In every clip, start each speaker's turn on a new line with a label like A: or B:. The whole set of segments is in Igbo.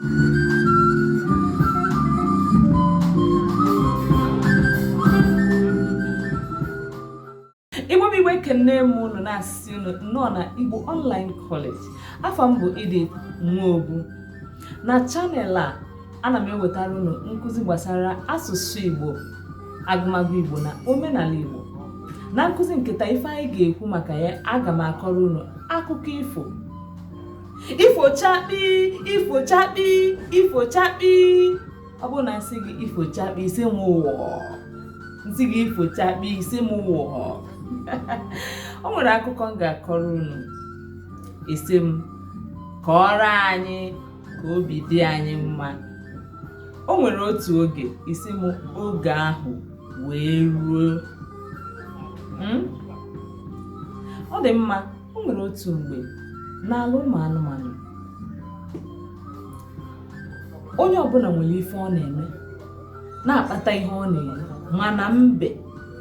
A: Igbo bụ Igbo ekene m unu na-asị unu nọ na Igbo Online College. Afọ m bụ Edith Nwobu. Na channel a ana m ewetara unu nkụzi gbasara asụsụ Igbo, agụmagụ Igbo na omenala Igbo. Na nkụzi nketa ife anyị ga-ekwu maka ya, aga m akọrọ unu akụkọ ifo. Ifo chakpi, ifo chakpi, ifo chakpi. Ọ bụ na nsị gị ifo chakpi ise m ụwa. Nsị gị ifo chakpi ise m ụwa. O nwere akụkọ m ga-akọrọ unu. Ise m kọọrọ anyị ka obi dị anyị mma. O nwere otu oge, isi m oge ahụ wee ruo. Ọ dị mma. O nwere otu mgbe n'ala ụmụ anụmanụ, onye ọbụla nwere ife ọ na-eme, na-akpata ihe ọ na-eme, mana mbe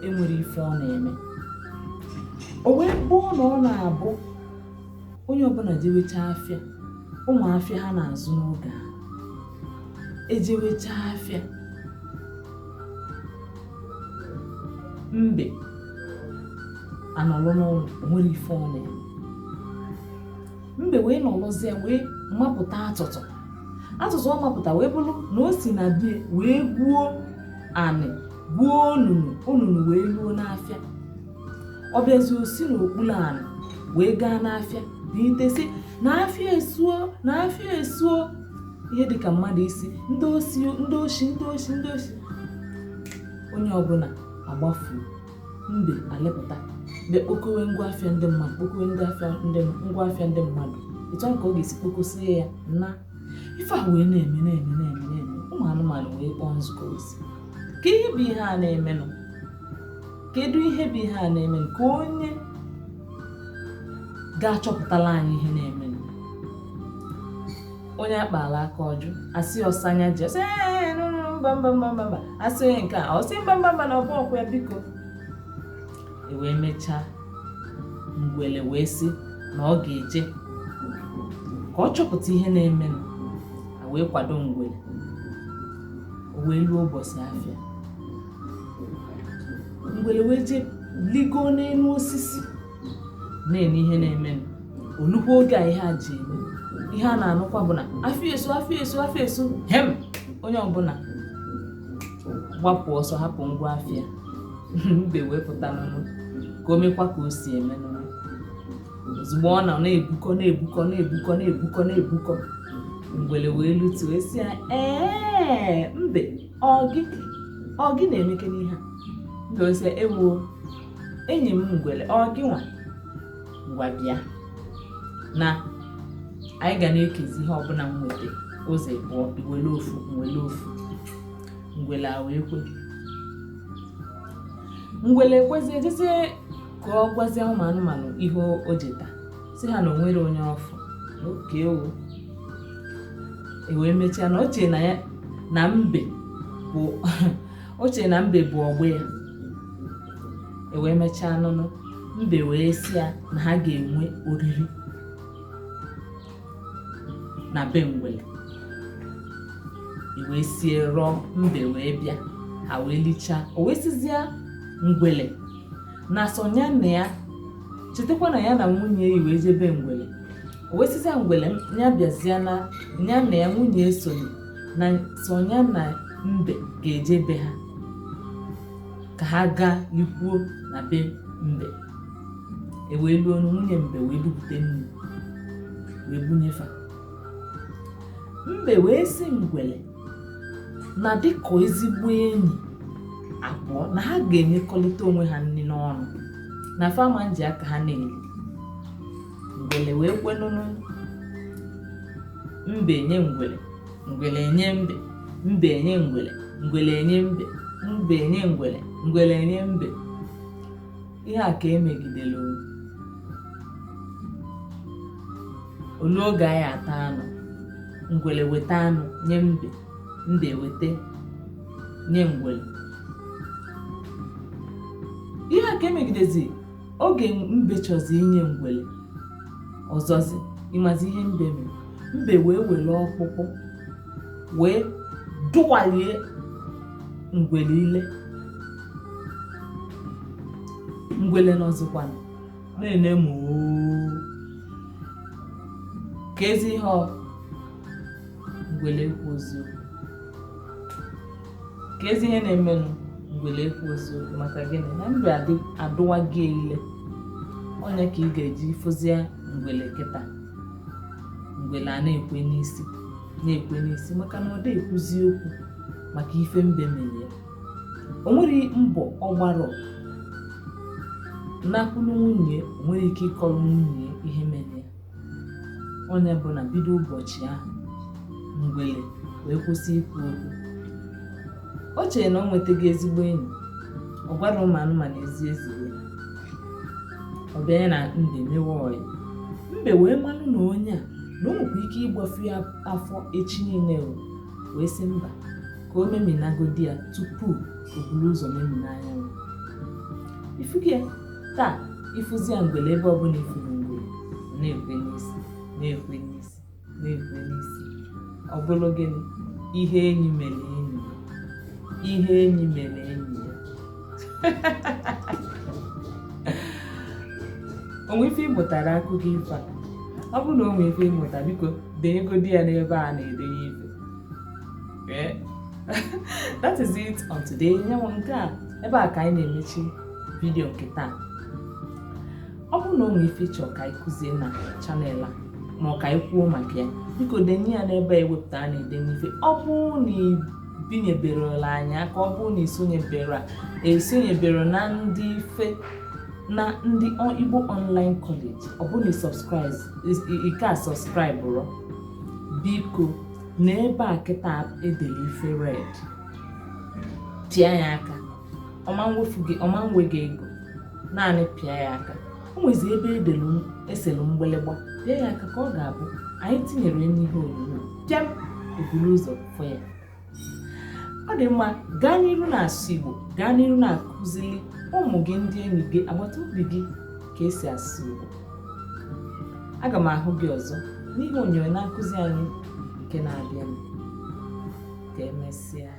A: enwere ife ọ na-eme. O wee bụọ na ọ na-abụ onye ọbụla jewecha afịa, ụmụ afịa ha na-azụ n'oge a ejewecha afịa, mbe anọlụ n'ụlọ, nwere ife ọ na-eme. Mbe wee nọlụzie wee mapụta atụtụ ọ mapụta wee bụrụ na o si na bie wee gbuo anị, gbuo onunu wee luo n'afịa. Ọ bịazi o si n'okpuru anị wee gaa n'afịa bitesi na afịa esuo ihe dịka mmadụ isi, ndị oshi. Onye ọbụla agbafu, mbe alịpụta mgbe kpokowe ngwa afịa ndị mmadụ, kpokowe ngwa afịa ndị mmadụ. Etu ahụ ka ọ ga-esi kpokosie ya na ife a wee na-eme. Ụmụ anụmanụ wee kpọọ nzukọ isi. Ka ihe bụ ihe a na-emenụ? Kedu ihe bụ ihe a na-emenụ? Ka onye ga-achọpụtala anyị ihe na-emenụ. Onye akpala aka ọjụ asị ọsanya ji asị mba, asị onye nke a ọsị mba na ọbụ ọkwa ya, biko. Wee mechaa, ngwele wee sị na ọ ga-eje ka ọ chọpụta ihe na-emenụ. A wee kwado ngwele. O wee luo ụbọchị afịa, ngwele wee je ligo n'elu osisi na-ene ihe na-emenụ. Olukwa oge a ihe a ji eme, ihe a na-anụkwa bụ na afịa esu hem. Onye ọbụla gbapụ ọsọ hapụ ngwa afịa. Mbe wee pụta n'ụlọ ka o mekwa ka o si eme n'ụlọ. Ozugbo ọ na-ebukọ, ngwele wee lutu wee sị ya, mbe ọ gị na-emeke n'ihe a? Mbe wee sị, ewo enyi m ngwele, ọ gị nwa ngwa bịa na anyị ga na-ekezi ihe ọbụla m nweta ụzọ ịbụọ, iwele ofu. Ngwele a wee kwe. Ngwele ekwezie jezie ka ọ gwazie ụmụ anụmanụ ihe o jeta, si ha na o nwere onye ọfụ n'oke o. Wee mechaa na oche na mbe bụ ọgbọ ya. Wee mechaa nụnụ, mbe wee sị ya na ha ga-enwe oriri na be ngwele. Wee sie rọọ, mbe wee bịa, ha wee lichaa. O wee sizie ngwele na sonya nna ya, chetakwa na ya na nwunye ya wee jebe ngwele. O wee sizie ngwele ya bịazịa na nya nna ya nwunye esonye na sonya na mbe ga-ejebe ha ka ha gaa ikwuo na be mbe. Wee luo nwunye mbe wee bupute nnu wee bunyefa. Mbe wee sị ngwele na dịka ezigbo enyi abụọ na ha ga-enyekọrịta onwe ha nri n'ọnụ, na fama nji aka ha na-eli. Ngwele wee kwenụnụ. Mbe enye ngwele, ngwele enye mbe, mbe enye ngwele, ngwele enye mbe, mbe enye ngwele, ngwele enye mbe. Ihe a ka emegidere olu oge anyị ata anụ. Ngwele weta anụ nye mbe, mbe weta nye ngwele. Ihe a ka emegidezi oge mbe chọzi inye ngwele ọzọzi. Ịmazi ihe mbe mere? Mbe wee were ọkpụkpụ wee dụwalie ngwele ile. Ngwele n'ọzọkwa na-ene moo ka ezi ihe ngwele ekwu oziokwu. Ka ezi ihe na-emenụ ngwele ekwu oziokwu maka gịnị? Na mbe adụwa gị ile. Onye ka ị ga-eji fụzie ngwele kịta. Ngwele a na-ekwe n'isi maka na ọ dị ekwuzi okwu maka ife mbe mere ya. O nwere mbọ ọ gbara n'akwụlụ nwunye, o nwere ike ịkọrọ nwunye ihe mere ya. Onye bụ na bido ụbọchị ahụ ngwele wee kwụsị ikwu okwu. O chere na o nwetaghị ezigbo enyi, ọ gwara ụmụ anụmanụ ezigbo. Ọ bịa na mbe mewe ọyị. Mbe wee manụ na onye a na o nwekwa ike ịgbafu ya afọ echi niile wee sị mba ka o meminagodi ya tupu o buru ụzọ memina anyanwụ. Ifugi ya taa, ịfụzi ya ngwele ebe ọbụla ifuru ngwele na-ekwe n'isi. Ọ bụrụ gịnị? Ihe enyi mere enyi ya. Onwe ife ịmụtara akụkọ ifo a? Ọ bụrụ na o nwee ife ịmụta, biko denyegodi ya n'ebe a na-edenye ife. That is it on today. Nke a ebe a ka anyị na-emechi vidio nke taa. Ọ bụrụ na o nwee ife ịchọ ka anyị kụzie na chanel a ma ọ ka anyị kwuo maka ya, biko denye ya n'ebe a ewepụtara na-edenye ife. Ọ bụrụ na ibinyeberela anyị aka, ọ bụrụ na isonyebere na ndị ife na ndị Igbo Online College, ọ bụrụ na ike a sọskraịbụrụ, biko n'ebe a kịta edere ife red, pịa ya aka. Ọma nwe gị ego, naanị pịa ya aka. O nwezi ebe eselu mgbịlịgba, pịa ya aka ka ọ ga-abụ anyị tinyere n'ihe onyonyo pịam eburu ụzọ fọ ya. Ọ dị mma, gaa n'iru na-asụ Igbo, gaa n'iru na-akụzili ụmụ gị, ndị enyi gị, agbata obi gị ka esi asụ Igbo. Aga m ahụ gị ọzọ n'ihe onyonyo na-akụzi anyị nke na-abịa. Ka emesịa.